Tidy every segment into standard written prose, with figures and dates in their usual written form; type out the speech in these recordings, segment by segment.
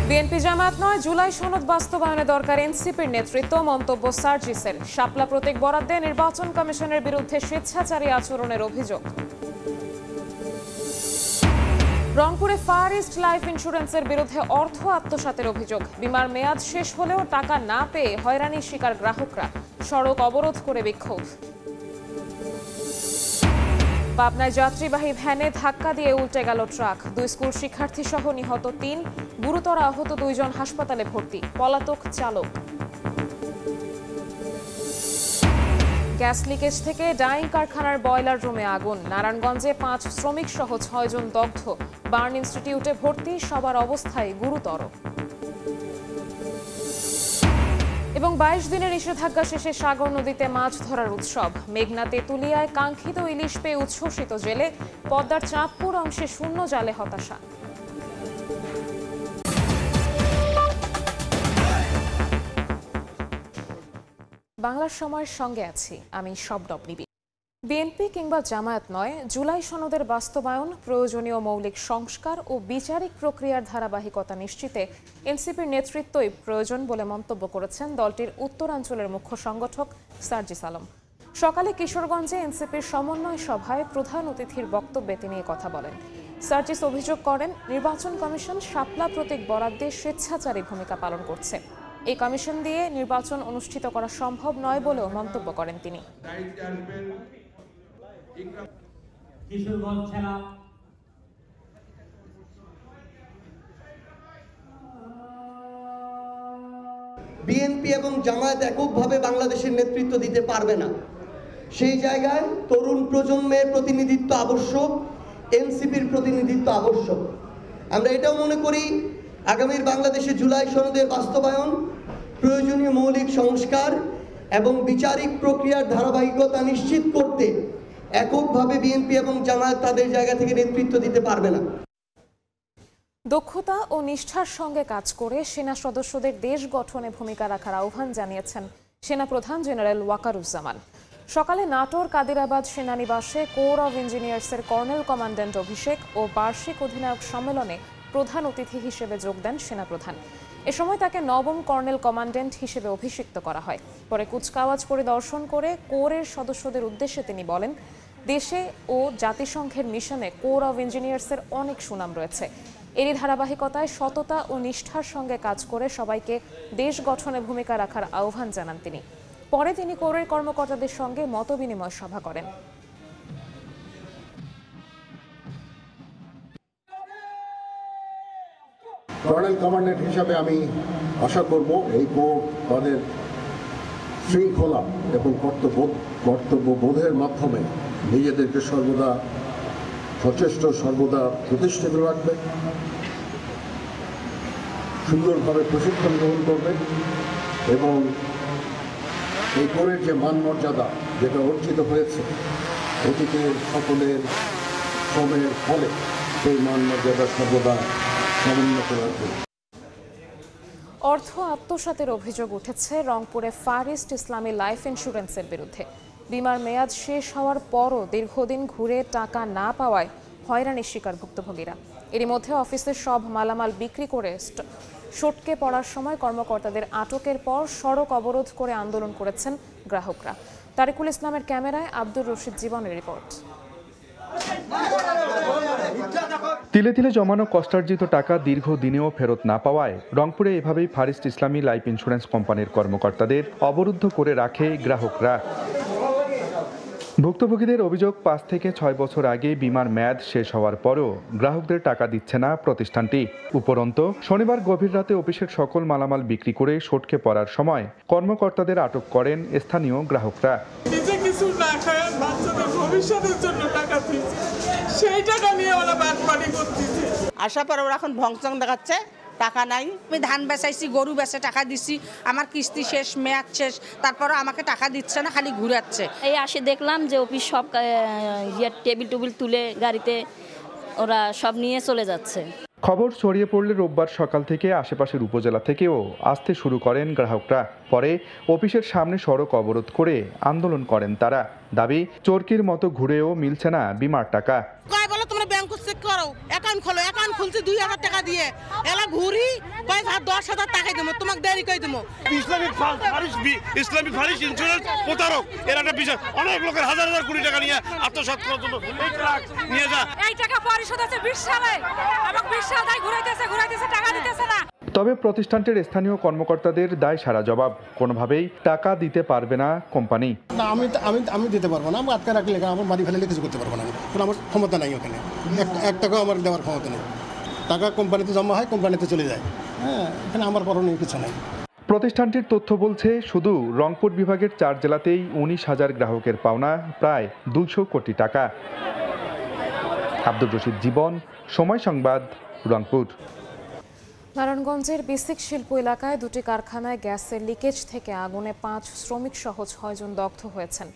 BNP Jamaat নয়, জুলাই সনদ বাস্তবায়নে দরকার এনসিপির নেতৃত্ব, মন্তব্য সার্জিসের। শাপলা প্রতীক বরাদ্দে নির্বাচন কমিশনের বিরুদ্ধে স্বেচ্ছাচারী আচরণের অভিযোগ। রংপুরে ফার ইস্ট লাইফ ইন্স্যুরেন্সের বিরুদ্ধে অর্থ আত্মসাতের অভিযোগ। বীমার মেয়াদ শেষ হলেও টাকা না পেয়ে হয়রানির শিকার গ্রাহকরা, সড়ক অবরোধ করে বিক্ষোভ। পাবনায় যাত্রীবাহী ভ্যানে ধাক্কা দিয়ে উল্টে গেল ট্রাক। 2 স্কুল শিক্ষার্থী সহ নিহত 3, গুরুতর আহত 2 জন হাসপাতালে ভর্তি, পলাতক চালক। গ্যাস লিকেজ থেকে ডাইং কারখানার বয়লার রুমে আগুন। নারায়ণগঞ্জে 5 শ্রমিক সহ 6 জন দগ্ধ, বার্ন ইনস্টিটিউটে ভর্তি, সবার অবস্থায় গুরুতর। এবং 22 দিনের নিষেধাজ্ঞা শেষে সাগর নদীতে মাছ ধরার উৎসব। মেঘনা তেঁতুলিয়ায় কাঙ্ক্ষিত ইলিশ পেয়ে উচ্ছ্বসিত জেলে, পদ্মার চাঁদপুর অংশে শূন্য জালে হতাশা। বাংলার সময়ের সঙ্গে আছি আমি শবনব নিবিড়। বিএনপি কিংবা জামায়াত নয়, জুলাই সনদের বাস্তবায়ন, প্রয়োজনীয় মৌলিক সংস্কার ও বিচারিক প্রক্রিয়ার ধারাবাহিকতা নিশ্চিতে এনসিপির নেতৃত্বই প্রয়োজন বলে মন্তব্য করেছেন দলটির উত্তরাঞ্চলের মুখ্য সংগঠক সার্জিস আলম। সকালে কিশোরগঞ্জে এনসিপির সমন্বয় সভায় প্রধান অতিথির বক্তব্যে তিনি কথা বলেন। সার্জিস অভিযোগ করেন, নির্বাচন কমিশন শাপলা প্রতীক বরাদ্দে স্বেচ্ছাচারী ভূমিকা পালন করছে। এই কমিশন দিয়ে নির্বাচন অনুষ্ঠিত করা সম্ভব নয় বলেও মন্তব্য করেন তিনি। বিএনপি এবং জামায়াত এককভাবে বাংলাদেশের নেতৃত্ব দিতে পারবে না। সেই জায়গায় তরুণ প্রজন্মের প্রতিনিধিত্ব আবশ্যক, এনসিপির প্রতিনিধিত্ব আবশ্যক। আমরা এটাও মনে করি, আগামীর বাংলাদেশে জুলাই সনদের বাস্তবায়ন, প্রয়োজনীয় মৌলিক সংস্কার এবং বিচারিক প্রক্রিয়ার ধারাবাহিকতা নিশ্চিত করতে এককভাবে বিএনপি এবং জামায়াত তাদের জায়গা থেকে নেতৃত্ব দিতে পারবে না। দক্ষতা ও নিষ্ঠার সঙ্গে কাজ করে সেনা সদস্যদের দেশ গঠনে ভূমিকা রাখার আহ্বান জানিয়েছেন সেনাপ্রধান জেনারেল ওয়াকারুজ্জামান। সকালে নাটোর কাদিরাবাদ সেনানিবাসে কোর অব ইঞ্জিনিয়ার্সের কর্নেল কমান্ড্যান্ট অভিষেক ও বার্ষিক অধিনায়ক সম্মেলনে প্রধান অতিথি হিসেবে যোগ দেন সেনাপ্রধান। এ সময় তাকে নবম কর্নেল কমান্ড্যান্ট হিসেবে অভিষিক্ত করা হয়। পরে কুচকাওয়াজ পরিদর্শন করে কোরের সদস্যদের উদ্দেশ্যে তিনি বলেন, দেশে ও জাতিসংঘের মিশনে কোর অব ইঞ্জিনিয়ার্সের অনেক সুনাম রয়েছে। এরই ধারাবাহিকতায় সততা ও নিষ্ঠার সঙ্গে কাজ করে সবাইকে দেশ গঠনে ভূমিকা রাখার আহ্বান জানান তিনি। পরে তিনি কোরের কর্মকর্তাদের সঙ্গে মতবিনিময় সভা করেন। কর্নেল কমান্ড্যান্ট হিসাবে আমি আশা করব এই কোর তাদের শৃঙ্খলা এবং কর্তব্যবোধের মাধ্যমে নিজেদেরকে সর্বদা সচেষ্ট, সর্বদা প্রতিষ্ঠিত রাখবে, সুন্দরভাবে প্রশিক্ষণ গ্রহণ করবে এবং এই কোরের যে মান মর্যাদা যেটা অর্জিত হয়েছে অতীতের সকলের শ্রমের ফলে সেই মান মর্যাদা সর্বদা সমুন্নত রাখবে। অর্থ আত্মসাতের অভিযোগ উঠেছে রংপুরে ফার ইস্ট ইসলামী লাইফ ইন্স্যুরেন্সের বিরুদ্ধে। বীমার মেয়াদ শেষ হওয়ার পরও দীর্ঘদিন ঘুরে টাকা না পাওয়ায় হয়রানির শিকার ভুক্তভোগীরা। এরই মধ্যে অফিসের সব মালামাল বিক্রি করে সটকে পড়ার সময় কর্মকর্তাদের আটকের পর সড়ক অবরোধ করে আন্দোলন করেছেন গ্রাহকরা। তারিকুল ইসলামের ক্যামেরায় আব্দুর রশিদ জীবনের রিপোর্ট। তিলে তিলে জমানো কষ্টার্জিত টাকা দীর্ঘদিনেও ফেরত না পাওয়ায় রংপুরে এভাবেই ফার ইস্ট ইসলামী লাইফ ইন্স্যুরেন্স কোম্পানির কর্মকর্তাদের অবরুদ্ধ করে রাখে গ্রাহকরা। ভুক্তভোগীদের অভিযোগ, 5 থেকে 6 বছর আগে বীমার মেয়াদ শেষ হওয়ার পরও গ্রাহকদের টাকা দিচ্ছে না প্রতিষ্ঠানটি। উপরন্তু শনিবার গভীর রাতে অফিসের সকল মালামাল বিক্রি করে সটকে পড়ার সময় কর্মকর্তাদের আটক করেন স্থানীয় গ্রাহকরা। আসার পর ওরা এখন ভংচং দেখাচ্ছে, টাকা নাই। আমি ধান বেচাইছি, গরু বেচে টাকা দিছি, আমার কিস্তি শেষ, মেয়াদ শেষ, তারপরও আমাকে টাকা দিচ্ছে না, খালি ঘুরাচ্ছে। এই আসে দেখলাম যে অফিস সব টেবিল টুবিল তুলে গাড়িতে ওরা সব নিয়ে চলে যাচ্ছে। খবর ছড়িয়ে পড়লে রোববার সকাল থেকে আশেপাশের উপজেলা থেকেও আসতে শুরু করেন গ্রাহকরা। পরে অফিসের সামনে সড়ক অবরোধ করে আন্দোলন করেন তারা। দাবি, চোরকির মতো ঘুরেও মিলছে না বীমার টাকা। কয় বলে তোমরা ব্যাংক চেক করো, অ্যাকাউন্ট খোলো, অ্যাকাউন্ট খুলতে 2000 টাকা দিয়ে এলা ঘুরি, কয় আর 10,000 টাকাই দেবো, তোমাকে দেরি করে দেবো। ইসলামী ফারিস ইন্স্যুরেন্স প্রতারক, এর একটা বিষয়। অনেক লোকের হাজার হাজার কোটি টাকা নিয়ে আত্মসাৎ করার জন্য নিয়ে যা। এই টাকা পরিশোধ আছে 20 সালে, এবং 20 সাল তাই ঘুরাইতেছে, টাকা দিতেছে না। তবে প্রতিষ্ঠানটির স্থানীয় কর্মকর্তাদের দায় সারা জবাব, কোনোভাবেই টাকা দিতে পারবে না কোম্পানি। না, আমি দিতে পারবো না। আমি আটকে রাখলে আমার বাড়ি ফেলে কিছু করতে পারবো না। আমার ক্ষমতা নাই ওখানে, এক টাকাও আমার দেওয়ার ক্ষমতা নেই। টাকা কোম্পানিতে জমা হয়, কোম্পানিতে চলে যায়। হ্যাঁ, এখানে আমার করণীয় কিছু নেই। প্রতিষ্ঠানটির তথ্য বলছে শুধু রংপুর বিভাগের 4 জেলাতেই 19,000 গ্রাহকের পাওনা প্রায় 200 কোটি টাকা। আব্দুর রশিদ জীবন, সময় সংবাদ, রংপুর। নারায়ণগঞ্জের বিসিক শিল্প এলাকায় 2টি কারখানায় গ্যাসের লিকেজ থেকে আগুনে 5 শ্রমিক সহ 6 জন দগ্ধ হয়েছেন।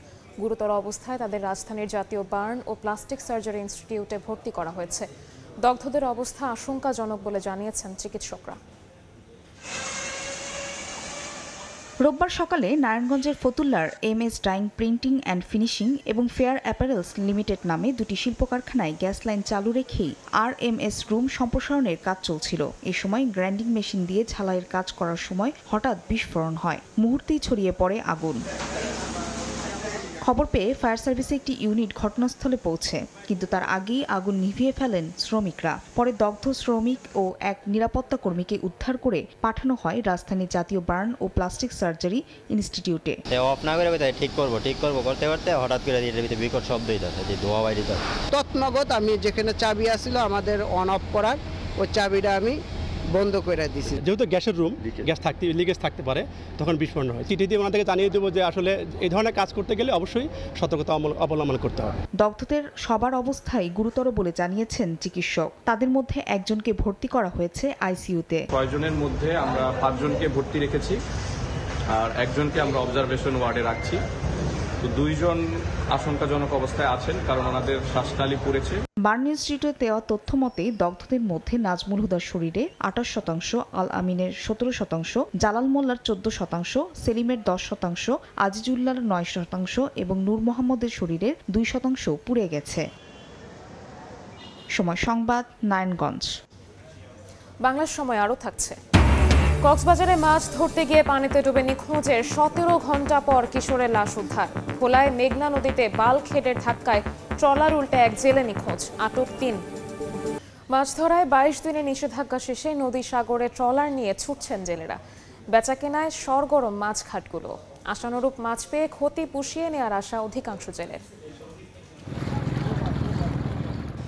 গুরুতর অবস্থায় তাদের রাজধানীর জাতীয় বার্ন ও প্লাস্টিক সার্জারি ইনস্টিটিউটে ভর্তি করা হয়েছে। দগ্ধদের অবস্থা আশঙ্কাজনক বলে জানিয়েছেন চিকিৎসকরা। রোববার সকালে নারায়ণগঞ্জের ফতুল্লার MS dyeing printing and finishing এবং ফেয়ার অ্যাপারেলস লিমিটেড নামে 2টি শিল্প কারখানায় গ্যাস লাইন চালু রেখেই RMS রুম সম্প্রসারণের কাজ চলছিল। এ সময় গ্রাইন্ডিং মেশিন দিয়ে ঝালাইয়ের কাজ করার সময় হঠাৎ বিস্ফোরণ হয়, মুহূর্তেই ছড়িয়ে পড়ে আগুন। খবর পেয়ে ফায়ার সার্ভিসে একটি ইউনিট ঘটনাস্থলে পৌঁছে, কিন্তু তার আগেই আগুন নিভিয়ে ফেলেন শ্রমিকরা। পরে দগ্ধ শ্রমিক ও এক নিরাপত্তা কর্মীকে উদ্ধার করে পাঠানো হয় রাজধানীর জাতীয় বার্ন ও প্লাস্টিক সার্জারি ইনস্টিটিউটে। অফ না করে ঠিক করবো করতে হঠাৎ করে এটার ভিতরে বিকট শব্দ হইতেছে, যে ধোঁয়া বাইরে যায়। তৎনগত আমি যেখানে চাবি আসছিল আমাদের অন অফ করার, ওই চাবিটা আমি বন্ধ করে দিছি। যেহেতু গ্যাসের রুম, লিকেজ থাকতে পারে, তখন বিস্ফোরণ হয়। চিঠি দিয়ে ওনাদেরকে জানিয়ে দেবো যে আসলে এই ধরনের কাজ করতে গেলে অবশ্যই সতর্কতা অবলম্বন করতে হবে। দগ্ধদের সবার অবস্থাই গুরুতর বলে জানিয়েছেন চিকিৎসক। তাদের মধ্যে একজনকে ভর্তি করা হয়েছে ICU-তে। 6 জনের মধ্যে আমরা 5 জনকে ভর্তি রেখেছি, আর একজনকে আমরা অবজারভেশন ওয়ার্ডে রাখছি। তো 2 জন আশঙ্কাজনক অবস্থায় আছেন, কারণ ওনাদের শ্বাসনালী পড়েছে। বার্ন ইনস্টিটিউটে দেওয়া তথ্য মতে দগ্ধদের মধ্যে নাজমুল হুদার শরীরে 28%, আল আমিনের 17%, জালাল মোল্লার 14%, সেলিমের 10%, আজিজুল্লাহর 9% এবং নূর মোহাম্মদের শরীরের 2% পুড়ে গেছে। সময় সংবাদ, নারায়ণগঞ্জ। বাংলার সময় আরও থাকছে। কক্সবাজারে মাছ ধরতে গিয়ে পানিতে ডুবে নিখোঁজের 17 ঘন্টা পর কিশোরের লাশ উদ্ধার। ভোলায় মেঘনা নদীতে বাল্কহেডের ধাক্কায় ট্রলার উল্টে এক জেলে নিখোঁজ, আটক 3। মাছ ধরায় 22 দিনের নিষেধাজ্ঞা শেষে নদী সাগরে ট্রলার নিয়ে ছুটছেন জেলেরা। বেচাকেনায় সরগরম মাছ ঘাটগুলো। আশানুরূপ মাছ পেয়ে ক্ষতি পুষিয়ে নেওয়ার আশা অধিকাংশ জেলের।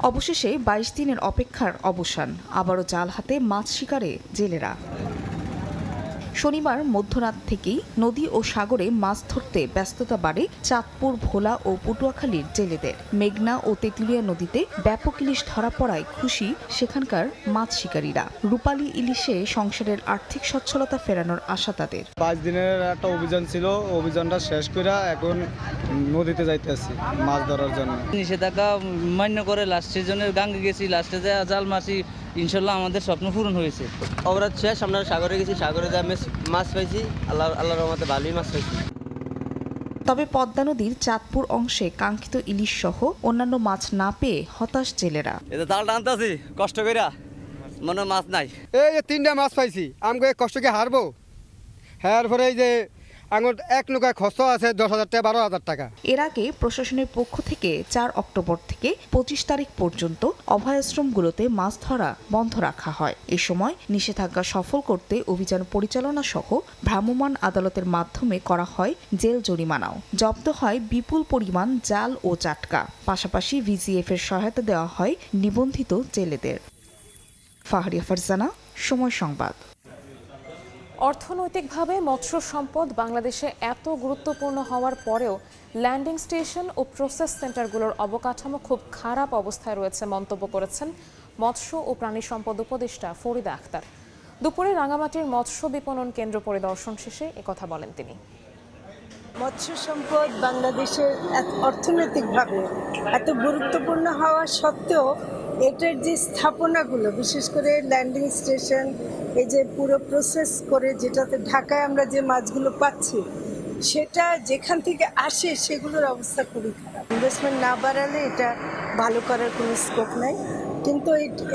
অবশেষে 22 দিনের অপেক্ষার অবসান, আবারও জাল হাতে মাছ শিকারে জেলেরা। শনিবার মধ্যরাত থেকেই নদী ও সাগরে মাছ ধরতে ব্যস্ততা বাড়ে চাঁদপুর, ভোলা ও পটুয়াখালীর জেলেদের। মেঘনা ও তেঁতুলিয়া নদীতে ব্যাপক ইলিশ ধরা পড়ায় খুশি সেখানকার মাছ শিকারীরা। রূপালী ইলিশে সংসারের আর্থিক সচ্ছলতা ফেরানোর আশা তাদের। 5 দিনের একটা অভিযান ছিল, অভিযানটা শেষ করে এখন নদীতে যাইতেছি মাছ ধরার জন্য। নিষেধাজ্ঞা মান্য করে লাস্ট সিজনের গাঙ্গে গেছি, লাস্টে যায় জাল মাছি, ইনশাল্লাহ আমাদের স্বপ্ন পূরণ হয়েছে। অবরাত শেষ, আমরা সাগরে গেছি, সাগরে যা মাছ পাইছি, আল্লাহর রহমতে ভালোই মাছ পাইছি। তবে পদ্মা নদীর চাঁদপুর অংশে কাঙ্ক্ষিত ইলিশ সহ অন্যান্য মাছ না পেয়ে হতাশ জেলেরা। এটা জাল টানতেছি কষ্ট কইরা, মনে মাছ নাই। এই যে 3টা মাছ পাইছি, আমাকে কষ্টকে হারবো। হ্যাঁ, পরে এই যে আঙুর এক নৌকায় খরচ আছে 10,000 টাকা, 12,000 টাকা। এর আগে প্রশাসনের পক্ষ থেকে 4 অক্টোবর থেকে 25 তারিখ পর্যন্ত অভয়াশ্রমগুলোতে মাছ ধরা বন্ধ রাখা হয়। এ সময় নিষেধাজ্ঞা সফল করতে অভিযান পরিচালনা সহ ভ্রাম্যমাণ আদালতের মাধ্যমে করা হয় জেল জরিমানাও। জব্দ হয় বিপুল পরিমাণ জাল ও চাটকা। পাশাপাশি VGF এর সহায়তা দেওয়া হয় নিবন্ধিত জেলেদের। ফাহরিয়া ফারজানা, সময় সংবাদ। অর্থনৈতিকভাবে মৎস্য সম্পদ বাংলাদেশে এত গুরুত্বপূর্ণ হওয়ার পরেও ল্যান্ডিং স্টেশন ও প্রসেস সেন্টারগুলোর অবকাঠামো খুব খারাপ অবস্থায় রয়েছে মন্তব্য করেছেন মৎস্য ও প্রাণী সম্পদ উপদেষ্টা ফরিদা আক্তার। দুপুরে রাঙামাটির মৎস্য বিপণন কেন্দ্র পরিদর্শন শেষে একথা বলেন তিনি। মৎস্য সম্পদ বাংলাদেশের অর্থনৈতিকভাবে এত গুরুত্বপূর্ণ হওয়া সত্ত্বেও এটার যে স্থাপনাগুলো, বিশেষ করে ল্যান্ডিং স্টেশন, এই যে পুরো প্রসেস করে যেটাতে ঢাকায় আমরা যে মাছগুলো পাচ্ছি, সেটা যেখান থেকে আসে সেগুলোর অবস্থা খুবই খারাপ। ইনভেস্টমেন্ট না বাড়ালে এটা ভালো করার কোনো স্কোপ নাই। কিন্তু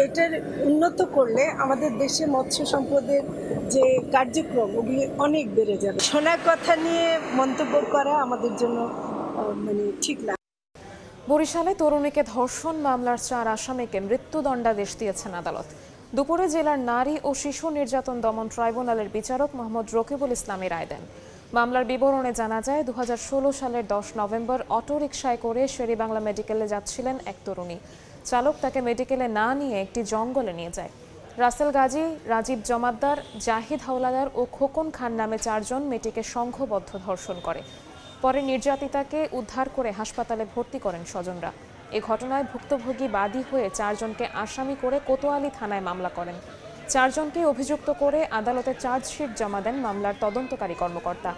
এটার উন্নত করলে আমাদের দেশে মৎস্য সম্পদের যে কার্যক্রম ওগুলি অনেক বেড়ে যাবে। শোনা কথা নিয়ে মন্তব্য করা আমাদের জন্য ঠিক না। বরিশালে তরুণীকে ধর্ষণ মামলার 4 আসামিকে মৃত্যুদণ্ডাদেশ দিয়েছেন আদালত। দুপুরে জেলার নারী ও শিশু নির্যাতন দমন ট্রাইব্যুনালের বিচারক মোহাম্মদ রকিবুল ইসলামের রায় দেন। মামলার বিবরণে জানা যায় 2016 সালের 10 নভেম্বর অটোরিকশায় করে শেরেবাংলা মেডিকেলে যাচ্ছিলেন এক তরুণী। চালক তাকে মেডিকেলে না নিয়ে একটি জঙ্গলে নিয়ে যায়। রাসেল গাজী, রাজীব জমাদ্দার, জাহিদ হাওলাদার ও খোকন খান নামে 4 জন মেয়েটিকে সংঘবদ্ধ ধর্ষণ করে। পরে নির্যাতিতাকে উদ্ধার করে হাসপাতালে ভর্তি করেন স্বজনরা। এ ঘটনায় ভুক্তভোগী বাদী হয়ে 4 জনকে আসামি করে কোতোয়ালি থানায় মামলা করেন। 4 জনকে অভিযুক্ত করে আদালতে চার্জশিট জমা দেন মামলার তদন্তকারী কর্মকর্তা।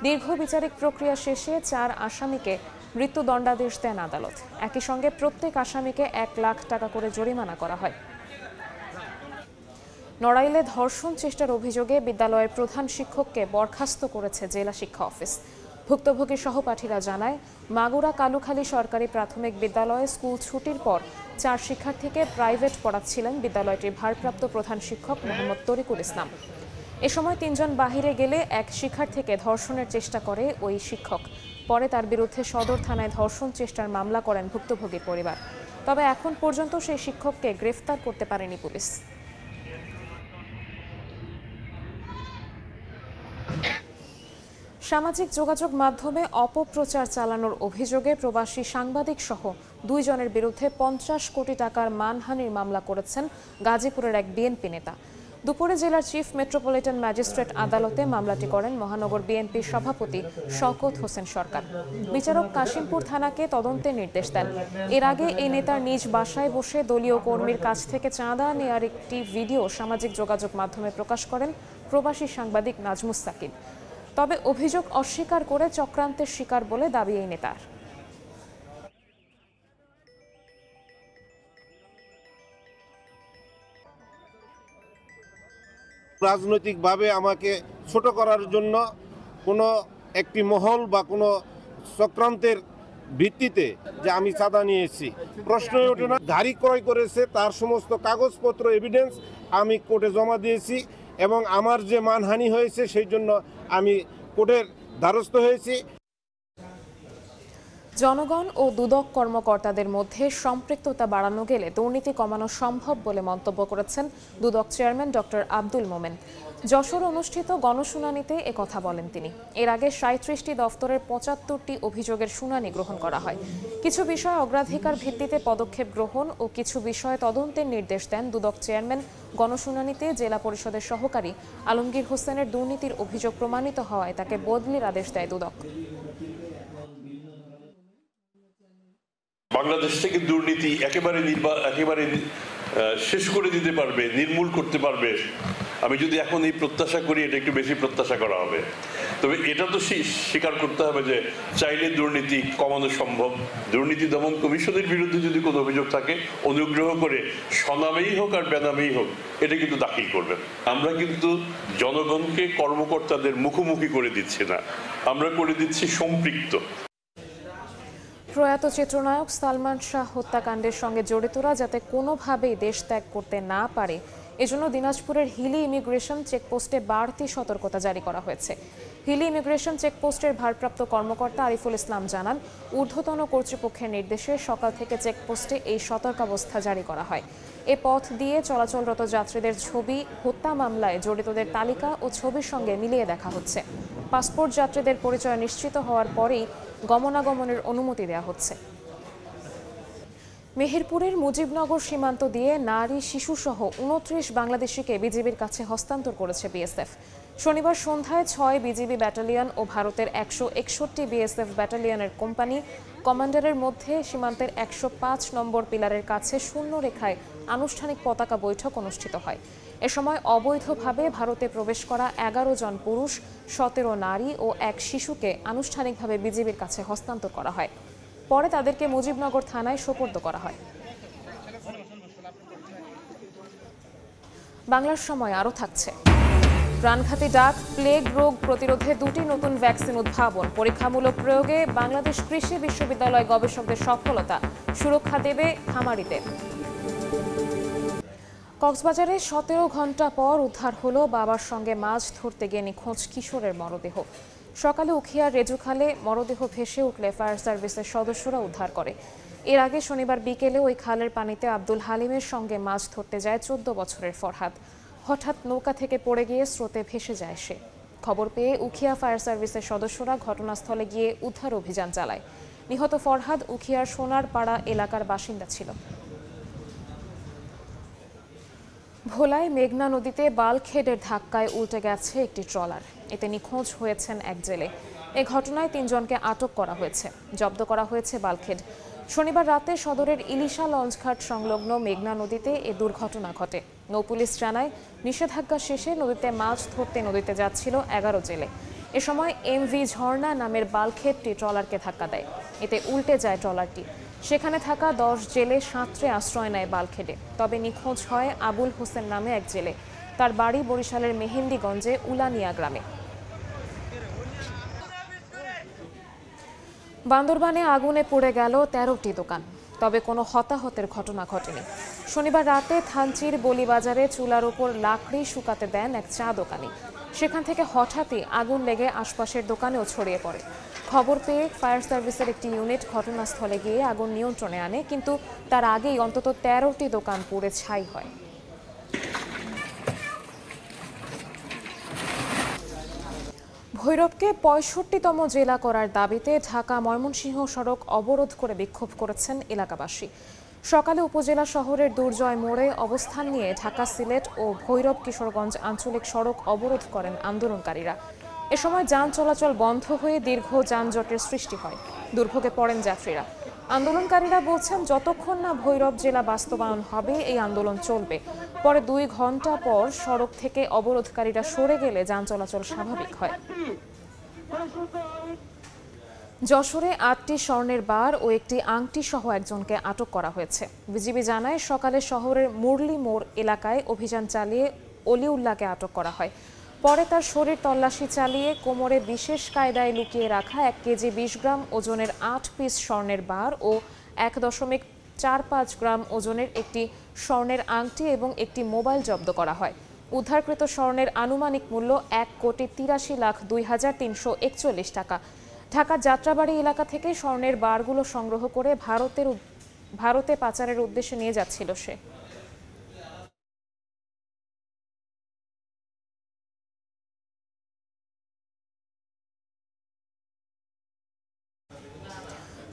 দীর্ঘ বিচারিক প্রক্রিয়া শেষে 4 আসামিকে মৃত্যুদণ্ডাদেশ দেন আদালত। একই সঙ্গে প্রত্যেক আসামিকে 1 লাখ টাকা করে জরিমানা করা হয়। নড়াইলে ধর্ষণ চেষ্টার অভিযোগে বিদ্যালয়ের প্রধান শিক্ষককে বরখাস্ত করেছে জেলা শিক্ষা অফিস। ভুক্তভোগী সহপাঠীরা জানায়, মাগুরা কালুখালী সরকারি প্রাথমিক বিদ্যালয়ে স্কুল ছুটির পর 4 শিক্ষার্থীকে প্রাইভেট পড়াচ্ছিলেন বিদ্যালয়টির ভারপ্রাপ্ত প্রধান শিক্ষক মোহাম্মদ তরিকুল ইসলাম। এ সময় 3 জন বাহিরে গেলে এক শিক্ষার্থীকে ধর্ষণের চেষ্টা করে ওই শিক্ষক। পরে তার বিরুদ্ধে সদর থানায় ধর্ষণ চেষ্টার মামলা করেন ভুক্তভোগীর পরিবার। তবে এখন পর্যন্ত সেই শিক্ষককে গ্রেফতার করতে পারেনি পুলিশ। সামাজিক যোগাযোগ মাধ্যমে অপপ্রচার চালানোর অভিযোগে প্রবাসী সাংবাদিক সহ 2 জনের বিরুদ্ধে 50 কোটি টাকার মানহানির মামলা করেছেন গাজীপুরের এক বিএনপি নেতা। দুপুরে জেলার চিফ মেট্রোপলিটন ম্যাজিস্ট্রেট আদালতে মামলাটি করেন মহানগর বিএনপির সভাপতি শওকত হোসেন সরকার। বিচারক কাশিমপুর থানাকে তদন্তের নির্দেশ দেন। এর আগে এই নেতার নিজ বাসায় বসে দলীয় কর্মীর কাছ থেকে চাঁদা নেয়ার একটি ভিডিও সামাজিক যোগাযোগ মাধ্যমে প্রকাশ করেন প্রবাসী সাংবাদিক নাজমুস সাকিব। তবে অভিযোগ অস্বীকার করে চক্রান্তের শিকার বলে দাবি এই নেতার। রাজনৈতিকভাবে আমাকে ছোট করার জন্য কোনো একটি মহল বা কোনো চক্রান্তের ভিত্তিতে যে আমি চাঁদা নিয়েছি প্রশ্নই ওঠে না। গাড়ি ক্রয় করেছে তার সমস্ত কাগজপত্র এভিডেন্স আমি কোর্টে জমা দিয়েছি এবং আমার যে মানহানি হয়েছে সেই জন্য আমি কোর্টের দ্বারস্থ হয়েছি। জনগণ ও দুদক কর্মকর্তাদের মধ্যে সম্পৃক্ততা বাড়ানো গেলে দুর্নীতি কমানো সম্ভব বলে মন্তব্য করেছেন দুদক চেয়ারম্যান ডক্টর আব্দুল মোমেন। যশোর অনুষ্ঠিত গণশুনানিতে একথা বলেন তিনি। এর আগে 37টি দফতরের 75টি অভিযোগের শুনানি গ্রহণ করা হয়। কিছু বিষয় অগ্রাধিকার ভিত্তিতে পদক্ষেপ গ্রহণ ও কিছু বিষয়ে তদন্তের নির্দেশ দেন দুদক চেয়ারম্যান। গণশুনানিতে জেলা পরিষদের সহকারী আলমগীর হোসেনের দুর্নীতির অভিযোগ প্রমাণিত হওয়ায় তাকে বদলির আদেশ দেয় দুদক। বাংলাদেশ থেকে দুর্নীতি একেবারে শেষ করে দিতে পারবে, নির্মূল করতে পারবে। আমি যদি এখন এই প্রত্যাশা করি, এটা একটু বেশি প্রত্যাশা করা হবে। তবে এটা তো স্বীকার করতে হবে যে চাইলে দুর্নীতি কমানো সম্ভব। দুর্নীতি দমন কমিশনের বিরুদ্ধে যদি কোনো অভিযোগ থাকে, অনুগ্রহ করে স্বনামেই হোক আর বেনামেই হোক এটা কিন্তু দাখিল করবেন। আমরা কিন্তু জনগণকে কর্মকর্তাদের মুখোমুখি করে দিচ্ছি না, আমরা করে দিচ্ছি সম্পৃক্ত। প্রয়াত চিত্রনায়ক সালমান শাহ হত্যাকাণ্ডের সঙ্গে জড়িতরা যাতে কোনোভাবেই দেশ ত্যাগ করতে না পারে এজন্য দিনাজপুরের হিলি ইমিগ্রেশন চেকপোস্টে বাড়তি সতর্কতা জারি করা হয়েছে। হিলি ইমিগ্রেশন চেকপোস্টের ভারপ্রাপ্ত কর্মকর্তা আরিফুল ইসলাম জানান, ঊর্ধ্বতন কর্তৃপক্ষের নির্দেশে সকাল থেকে চেকপোস্টে এই সতর্কাবস্থা জারি করা হয়। এ পথ দিয়ে চলাচলরত যাত্রীদের ছবি, হত্যা মামলায় জড়িতদের তালিকা ও ছবির সঙ্গে মিলিয়ে দেখা হচ্ছে। পাসপোর্ট যাত্রীদের পরিচয় নিশ্চিত হওয়ার পরেই গমনাগমনের অনুমতি দেওয়া হচ্ছে। মেহেরপুরের মুজিবনগর সীমান্ত দিয়ে নারী শিশুসহ 29 বাংলাদেশিকে বিজিবির কাছে হস্তান্তর করেছে বিএসএফ। শনিবার সন্ধ্যায় 6 বিজিবি ব্যাটালিয়ন ও ভারতের 161 বিএসএফ ব্যাটালিয়নের কোম্পানি কমান্ডারের মধ্যে সীমান্তের 105 নম্বর পিলারের কাছে শূন্য রেখায় আনুষ্ঠানিক পতাকা বৈঠক অনুষ্ঠিত হয়। এ সময় অবৈধভাবে ভারতে প্রবেশ করা 11 জন পুরুষ, 17 নারী ও 1 শিশুকে আনুষ্ঠানিকভাবে বিজিবির কাছে হস্তান্তর করা হয়। পরে তাদেরকে মুজিবনগর থানায় সোপর্দ করা হয়। বাংলার সময় আরও থাকছে। প্রাণঘাতী ডাক, প্লেগ রোগ প্রতিরোধে 2টি নতুন ভ্যাকসিন উদ্ভাবন, পরীক্ষামূলক প্রয়োগে বাংলাদেশ কৃষি বিশ্ববিদ্যালয় গবেষকদের সফলতা, সুরক্ষা দেবে খামারিদের। কক্সবাজারে 17 ঘন্টা পর উদ্ধার হলো বাবার সঙ্গে মাছ ধরতে গিয়ে নিখোঁজ কিশোরের মরদেহ। সকালে উখিয়ার রেজুখালে মরদেহ ভেসে উঠলে ফায়ার সার্ভিসের সদস্যরা উদ্ধার করে। এর আগে শনিবার বিকেলে ওই খালের পানিতে আব্দুল হালিমের সঙ্গে মাছ ধরতে যায় 14 বছরের ফরহাদ। হঠাৎ নৌকা থেকে পড়ে গিয়ে স্রোতে ভেসে যায় সে। খবর পেয়ে উখিয়া ফায়ার সার্ভিসের সদস্যরা ঘটনাস্থলে গিয়ে উদ্ধার অভিযান চালায়। নিহত ফরহাদ উখিয়ার সোনারপাড়া এলাকার বাসিন্দা ছিল। ভোলায় মেঘনা নদীতে বালখেডের ধাক্কায় উল্টে গেছে একটি ট্রলার। এতে নিখোঁজ হয়েছেন এক জেলে। এ ঘটনায় 3 জনকে আটক করা হয়েছে। জব্দ করা হয়েছে বালখেড। শনিবার রাতে সদরের ইলিশা লঞ্চঘাট সংলগ্ন মেঘনা নদীতে এ দুর্ঘটনা ঘটে। নৌপুলিশ জানায়, নিষেধাজ্ঞা শেষে নদীতে মাছ ধরতে নদীতে যাচ্ছিল 11 জেলে। এ সময় এমভি ঝর্ণা নামের বালখেডটি ট্রলারকে ধাক্কা দেয়। এতে উল্টে যায় ট্রলারটি। সেখানে থাকা 10 জেলে সাঁতরে আশ্রয় নেয় বালখেডে। তবে নিখোঁজ হয় আবুল হোসেন নামে এক জেলে। তার বাড়ি বরিশালের মেহেন্দিগঞ্জে উলানিয়া গ্রামে। বান্দরবানে আগুনে পুড়ে গেল 13টি দোকান, তবে কোনো হতাহতের ঘটনা ঘটেনি। শনিবার রাতে থানচির বলিবাজারে চুলার উপর লাকড়ি শুকাতে দেন এক চা দোকানি। সেখান থেকে হঠাৎই আগুন লেগে আশপাশের দোকানেও ছড়িয়ে পড়ে। খবর পেয়ে ফায়ার সার্ভিসের একটি ইউনিট ঘটনাস্থলে গিয়ে আগুন নিয়ন্ত্রণে আনে, কিন্তু তার আগেই অন্তত 13টি দোকান পুড়ে ছাই হয়। ভৈরবকে 65তম জেলা করার দাবিতে ঢাকা ময়মনসিংহ সড়ক অবরোধ করে বিক্ষোভ করেছেন এলাকাবাসী। সকালে উপজেলা শহরের দুর্জয় মোড়ে অবস্থান নিয়ে ঢাকা সিলেট ও ভৈরব কিশোরগঞ্জ আঞ্চলিক সড়ক অবরোধ করেন আন্দোলনকারীরা। এ সময় যান চলাচল বন্ধ হয়ে দীর্ঘ যানজটের সৃষ্টি হয়। দুর্ভোগে পড়েন যাত্রীরা। আন্দোলনকারীরা বলছেন, যতক্ষণ না ভৈরব জেলা বাস্তবায়ন হবে এই আন্দোলন চলবে। পরে 2 ঘন্টা পর সড়ক থেকে অবরোধকারীরা সরে গেলে যান চলাচল স্বাভাবিক হয়। যশোরে 8টি স্বর্ণের বার ও একটি আংটি সহ একজনকে আটক করা হয়েছে। বিজিবি জানায়, সকালে শহরের মুরলি মোড় এলাকায় অভিযান চালিয়ে অলিউল্লাহকে আটক করা হয়। পরে তার শরীর তল্লাশি চালিয়ে কোমরে বিশেষ কায়দায় লুকিয়ে রাখা 1 কেজি 20 গ্রাম ওজনের 8 পিস স্বর্ণের বার ও 1.45 গ্রাম ওজনের একটি স্বর্ণের আংটি এবং একটি মোবাইল জব্দ করা হয়। উদ্ধারকৃত স্বর্ণের আনুমানিক মূল্য 1,83,2,341 টাকা। ঢাকার যাত্রাবাড়ি এলাকা থেকে স্বর্ণের বারগুলো সংগ্রহ করে ভারতে পাচারের উদ্দেশ্যে নিয়ে যাচ্ছিল সে।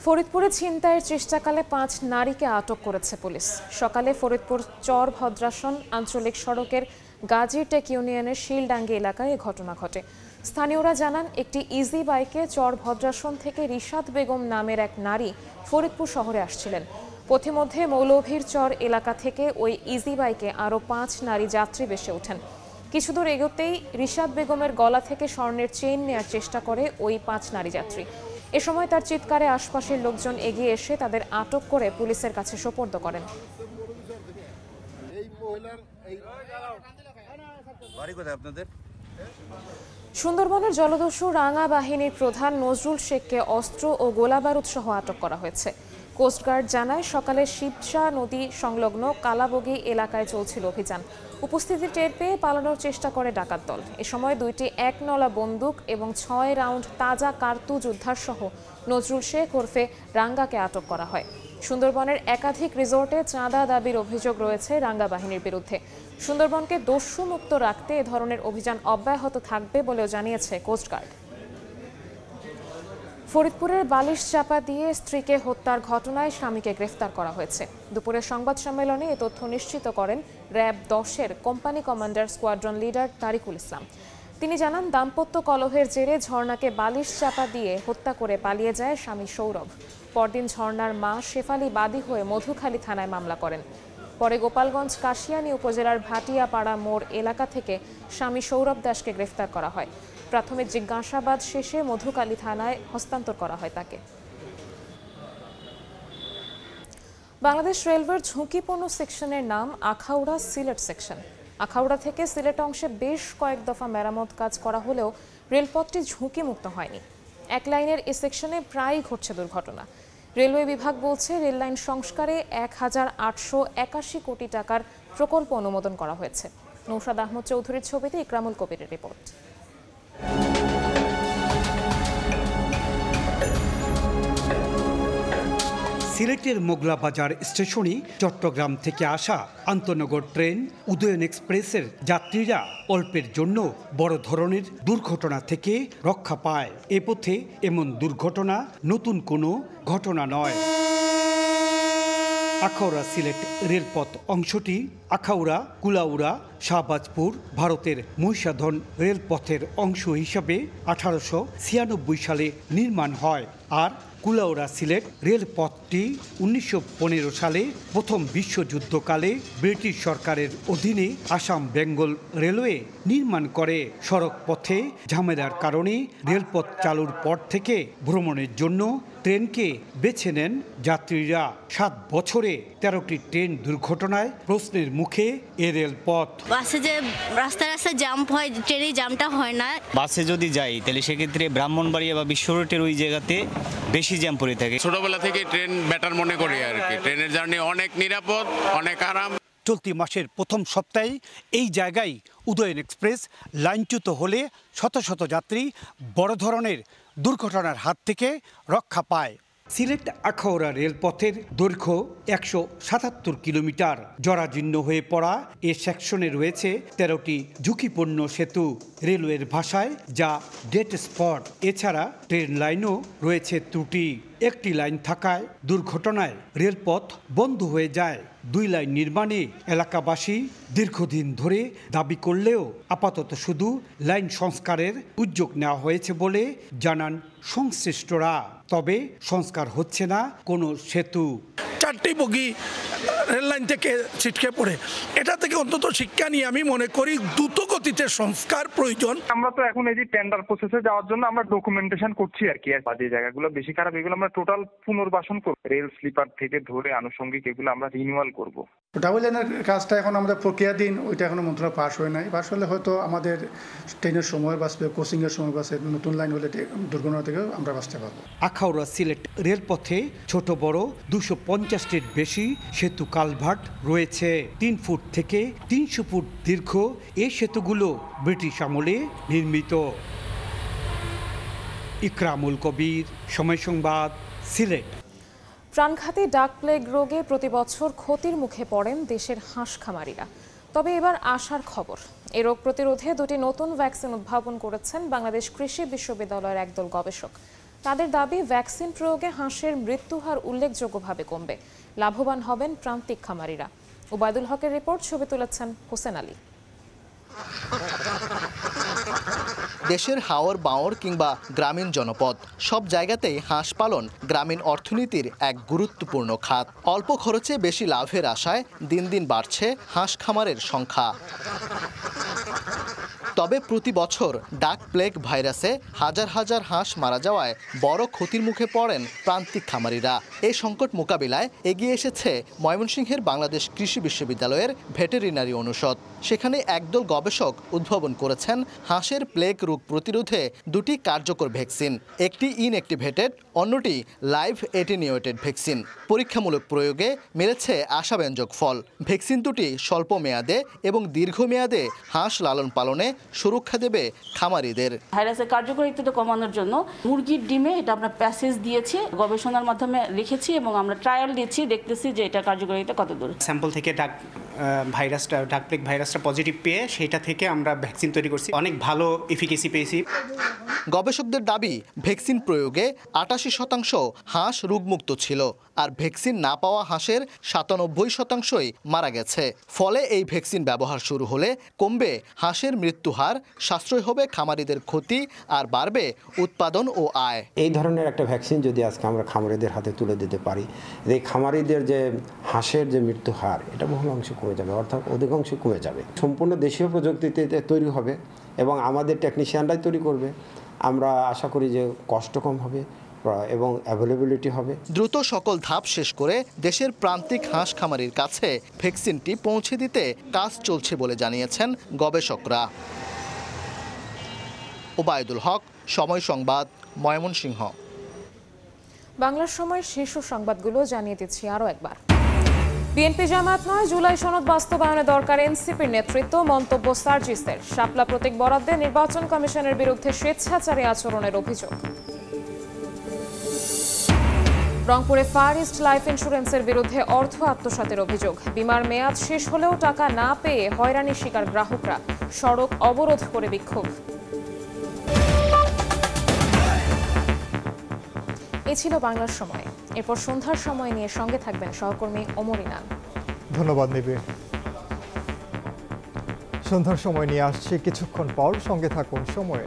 ফরিদপুরে ছিনতাইয়ের চেষ্টাকালে 5 নারীকে আটক করেছে পুলিশ। সকালে ফরিদপুর চর ভদ্রাসন আঞ্চলিক সড়কের গাজীটেক ইউনিয়নের শিলডাঙ্গি এলাকায় এ ঘটনা ঘটে। স্থানীয়রা জানান, একটি ইজি বাইকে চর ভদ্রাসন থেকে রিশাদ বেগম নামের এক নারী ফরিদপুর শহরে আসছিলেন। পথিমধ্যে মৌলভীর চর এলাকা থেকে ওই ইজি বাইকে আরও 5 নারী যাত্রী বেসে ওঠেন। কিছুদূর এগোতেই রিশাদ বেগমের গলা থেকে স্বর্ণের চেইন নেয়ার চেষ্টা করে ওই 5 নারী যাত্রী। এ সময় তার চিৎকারে আশপাশের লোকজন এগিয়ে এসে তাদের আটক করে পুলিশের কাছে সোপর্দ করেন। সুন্দরবনের জলদস্যু রাঙা বাহিনীর প্রধান নজরুল শেখকে অস্ত্র ও গোলাবারুদ সহ আটক করা হয়েছে। কোস্টগার্ড জানায়, সকালে শিবশা নদী সংলগ্ন কালাবগি এলাকায় চলছিল অভিযান। উপস্থিতি টের পেয়ে পালানোর চেষ্টা করে ডাকাত দল। এ সময় 2টি 1 নলা বন্দুক এবং 6 রাউন্ড তাজা কার্তুজ উদ্ধার সহ নজরুল শেখ ওরফে রাঙ্গাকে আটক করা হয়। সুন্দরবনের একাধিক রিসোর্টে চাঁদা দাবির অভিযোগ রয়েছে রাঙ্গা বাহিনীর বিরুদ্ধে। সুন্দরবনকে দস্যুমুক্ত রাখতে এ ধরনের অভিযান অব্যাহত থাকবে বলেও জানিয়েছে কোস্টগার্ড। ফরিদপুরের বালিশ চাপা দিয়ে স্ত্রীকে হত্যার ঘটনায় স্বামীকে গ্রেফতার করা হয়েছে। দুপুরের সংবাদ সম্মেলনে এ তথ্য নিশ্চিত করেন র্যাব 10-এর company commander squadron leader Tarikul Islam. তিনি জানান, দাম্পত্য কলহের জেরে ঝর্ণাকে বালিশ চাপা দিয়ে হত্যা করে পালিয়ে যায় স্বামী সৌরভ। পরদিন ঝর্ণার মা শেফালি বাদী হয়ে মধুখালী থানায় মামলা করেন। পরে গোপালগঞ্জ কাশিয়ানী উপজেলার ভাটিয়াপাড়া মোড় এলাকা থেকে স্বামী সৌরভ দাসকে গ্রেফতার করা হয়। প্রাথমিক জিজ্ঞাসাবাদ শেষে মধুখালী থানায় হস্তান্তর করা হয় তাকে। বাংলাদেশ রেলওয়ের ঝুঁকিপূর্ণ সেকশনের নাম আখাউড়া সিলেট সেকশন। আখাউড়া থেকে সিলেট অংশে বেশ কয়েক দফা মেরামত কাজ করা হলেও রেলপথটি ঝুঁকিমুক্ত হয়নি। 1 লাইনের এ সেকশনে প্রায়ই ঘটছে দুর্ঘটনা। রেলওয়ে বিভাগ বলছে, রেললাইন সংস্কারে 1,881 কোটি টাকার প্রকল্প অনুমোদন করা হয়েছে। নৌশাদ আহমদ চৌধুরীর ছবিতে ইকরামুল কবিরের রিপোর্ট। সিলেটের মোগলা বাজার স্টেশনে চট্টগ্রাম থেকে আসা আন্তনগর ট্রেন উদয়ন এক্সপ্রেসের যাত্রীরা অল্পের জন্য বড় ধরনের দুর্ঘটনা থেকে রক্ষা পায়। এ পথে এমন দুর্ঘটনা নতুন কোনো ঘটনা নয়। আখাউড়া সিলেট রেলপথ অংশটি আখাউড়া, কুলাউড়া, শাহবাজপুর ভারতের মহিষাদন রেলপথের অংশ হিসাবে 1896 সালে নির্মাণ হয়। আর কুলাউড়া সিলেট রেলপথটি 1915 সালে প্রথম বিশ্বযুদ্ধকালে ব্রিটিশ সরকারের অধীনে আসাম বেঙ্গল রেলওয়ে নির্মাণ করে। সড়ক পথে ঝামেলার কারণে রেলপথ চালুর পর থেকে ভ্রমণের জন্য ট্রেনকে বেছে নেন যাত্রীরা। 7 বছরে 13টি ট্রেন দুর্ঘটনায় প্রশ্নের মুখে এ রেলপথ। বাসে যে রাস্তায় রাস্তায় জাম্প হয়, ট্রেনে জামটা হয় না। বাসে যদি যাই তাহলে সেক্ষেত্রে ব্রাহ্মণবাড়িয়া বা বিশ্ব রোডের ওই জায়গাতে বেশি জ্যাম পড়ে থাকে। ছোটবেলা থেকে ট্রেন বেটার মনে করি আর কি। ট্রেনের জার্নি অনেক নিরাপদ, অনেক আরাম। চলতি মাসের প্রথম সপ্তাহে এই জায়গায় উদয়ন এক্সপ্রেস লাইনচ্যুত হলে শত শত যাত্রী বড় ধরনের দুর্ঘটনার হাত থেকে রক্ষা পায়। সিলেট আখাউড়া রেলপথের দৈর্ঘ্য 177 কিলোমিটার। জরাজীর্ণ হয়ে পড়া এ সেকশনে রয়েছে 13টি ঝুঁকিপূর্ণ সেতু। রেলওয়ের ভাষায় যা ডেড স্পট। এছাড়া ট্রেন লাইনও রয়েছে ত্রুটি। একটি লাইন থাকায় দুর্ঘটনায় রেলপথ বন্ধ হয়ে যায়। 2 লাইন নির্মাণে এলাকাবাসী দীর্ঘদিন ধরে দাবি করলেও আপাতত শুধু লাইন সংস্কারের উদ্যোগ নেওয়া হয়েছে বলে জানান সংশ্লিষ্টরা। তবে সংস্কার হচ্ছে না কোনো সেতু। 4টি বগি রেল লাইন থেকে ছিটকে পড়ে, এটা থেকে অন্তত শিক্ষা নিয়ে আমি মনে করি দ্রুত গতিতে সংস্কার প্রয়োজন। আমরা তো এখন এই যে টেন্ডার প্রসেসে যাওয়ার জন্য আমরা ডকুমেন্টেশন করছি আর কি। যে জায়গাগুলো বেশি খারাপ এগুলো আমরা টোটাল পুনর্বাসন করব। রেল স্লিপার থেকে ধরে আনুষঙ্গিক এগুলো আমরা রিনিউয়াল করব। ডাবল লাইনের কাজটা এখন আমাদের প্রক্রিয়াধীন, ওইটা এখনো মন্ত্রণালয় পাস হয় নাই। পাস হলে হয়তো আমাদের ট্রেনের সময় বাঁচবে, কোচিংয়ের সময় বাঁচবে, নতুন লাইন হলে দুর্ঘটনা থেকে আমরা বাঁচতে পারবো। আখাউড়া সিলেট রেলপথে ছোট বড় 250টির বেশি সেতু কালভার্ট রয়েছে। 3 ফুট থেকে 300 ফুট দীর্ঘ এই সেতুগুলো ব্রিটিশ আমলে নির্মিত। ইকরামুল কবির, সময় সংবাদ, সিলেট। প্রাণঘাতী ডাক প্লেগ রোগে প্রতি বছর ক্ষতির মুখে পড়েন দেশের হাঁস খামারিরা। তবে এবার আশার খবর, এই রোগ প্রতিরোধে 2টি নতুন ভ্যাকসিন উদ্ভাবন করেছেন বাংলাদেশ কৃষি বিশ্ববিদ্যালয়ের একদল গবেষক। তাদের দাবি, ভ্যাকসিন প্রয়োগে হাঁসের মৃত্যুহার উল্লেখযোগ্যভাবে কমবে। লাভবান হবেন প্রান্তিক খামারিরা। ওবায়দুল হকের রিপোর্ট, ছবি তুলেছেন হোসেন আলী। দেশের হাওর বাওর কিংবা গ্রামীণ জনপদ সব জায়গাতেই হাঁস পালন গ্রামীণ অর্থনীতির এক গুরুত্বপূর্ণ খাত। অল্প খরচে বেশি লাভের আশায় দিন দিন বাড়ছে হাঁস খামারের সংখ্যা। তবে প্রতি বছর ডাক প্লেগ ভাইরাসে হাজার হাজার হাঁস মারা যাওয়ায় বড় ক্ষতির মুখে পড়েন প্রান্তিক খামারিরা। এই সংকট মোকাবিলায় এগিয়ে এসেছে ময়মনসিংহের বাংলাদেশ কৃষি বিশ্ববিদ্যালয়ের ভেটেরিনারি অনুষদ। সেখানে একদল গবেষক উদ্ভাবন করেছেন হাঁসের প্লেগ রোগ প্রতিরোধে 2টি কার্যকর ভ্যাকসিন। একটি ইনঅ্যাক্টিভেটেড, অন্যটি লাইভ এটেনিউয়েটেড ভ্যাকসিন। পরীক্ষামূলক প্রয়োগে মিলেছে আশাব্যঞ্জক ফল। ভ্যাকসিন দুটি স্বল্প মেয়াদে এবং দীর্ঘমেয়াদে হাঁস লালন পালনে সুরক্ষা দেবে খামারিদের। ভাইরাসের কার্যকারিতা কমানোর জন্য মুরগির ডিমে এটা আমরা প্যাসেজ দিয়েছি, গবেষণার মাধ্যমে লিখেছি এবং আমরা ট্রায়াল দিচ্ছি, দেখতেছি যে এটা কার্যকারিতা কতদূর। স্যাম্পল থেকে ডাক প্লেগ ভাইরাসটা পজিটিভ পেয়ে সেটা থেকে আমরা ভ্যাকসিন তৈরি করছি। অনেক ভালো এফিকেসি পেয়েছি। গবেষকদের দাবি, ভ্যাকসিন প্রয়োগে 88% হাঁস রোগমুক্ত ছিল, আর ভ্যাকসিন না পাওয়া হাঁসের 97%ই মারা গেছে। ফলে এই ভ্যাকসিন ব্যবহার শুরু হলে কমবে হাঁসের মৃত্যুহার, সাশ্রয় হবে খামারিদের ক্ষতি, আর বাড়বে উৎপাদন ও আয়। এই ধরনের একটা ভ্যাকসিন যদি আজকে আমরা খামারিদের হাতে তুলে দিতে পারি, এই খামারিদের যে হাঁসের যে মৃত্যু হার, এটা বহু অংশে কমে যাবে, অর্থাৎ অধিকাংশ কমে যাবে। সম্পূর্ণ দেশীয় প্রযুক্তিতে তৈরি হবে এবং আমাদের টেকনিশিয়ানরাই তৈরি করবে। আমরা আশা করি যে কষ্ট কম হবে এবং অ্যাভেলেবিলিটি হবে। দ্রুত সকল ধাপ শেষ করে দেশের প্রান্তিক হাঁস খামারির কাছে ভ্যাকসিনটি পৌঁছে দিতে কাজ চলছে বলে জানিয়েছেন গবেষকরা। ওবায়দুল হক, সময় সংবাদ, ময়মনসিংহ। বাংলার সময়ের শীর্ষ সংবাদগুলো জানিয়ে দিচ্ছি আরও একবার। বিএনপি জামায়াত নয়, জুলাই সনদ বাস্তবায়নে দরকার এনসিপির নেতৃত্ব, মন্তব্য সার্জিসের। শাপলা প্রতীক বরাদ্দে নির্বাচন কমিশনের বিরুদ্ধে স্বেচ্ছাচারী আচরণের অভিযোগ। রংপুরে ফার ইস্ট লাইফ ইন্স্যুরেন্সের বিরুদ্ধে অর্থ আত্মসাতের অভিযোগ। বীমার মেয়াদ শেষ হলেও টাকা না পেয়ে হয়রানির শিকার গ্রাহকরা। সড়ক অবরোধ করে বিক্ষোভ। এই ছিল বাংলার সময়। এরপর সন্ধ্যার সময় নিয়ে সঙ্গে থাকবেন সহকর্মী ওমর ইনান। ধন্যবাদ নিবিড়। সন্ধ্যার সময় নিয়ে আসছি কিছুক্ষণ পর, সঙ্গে থাকুন সময়ে।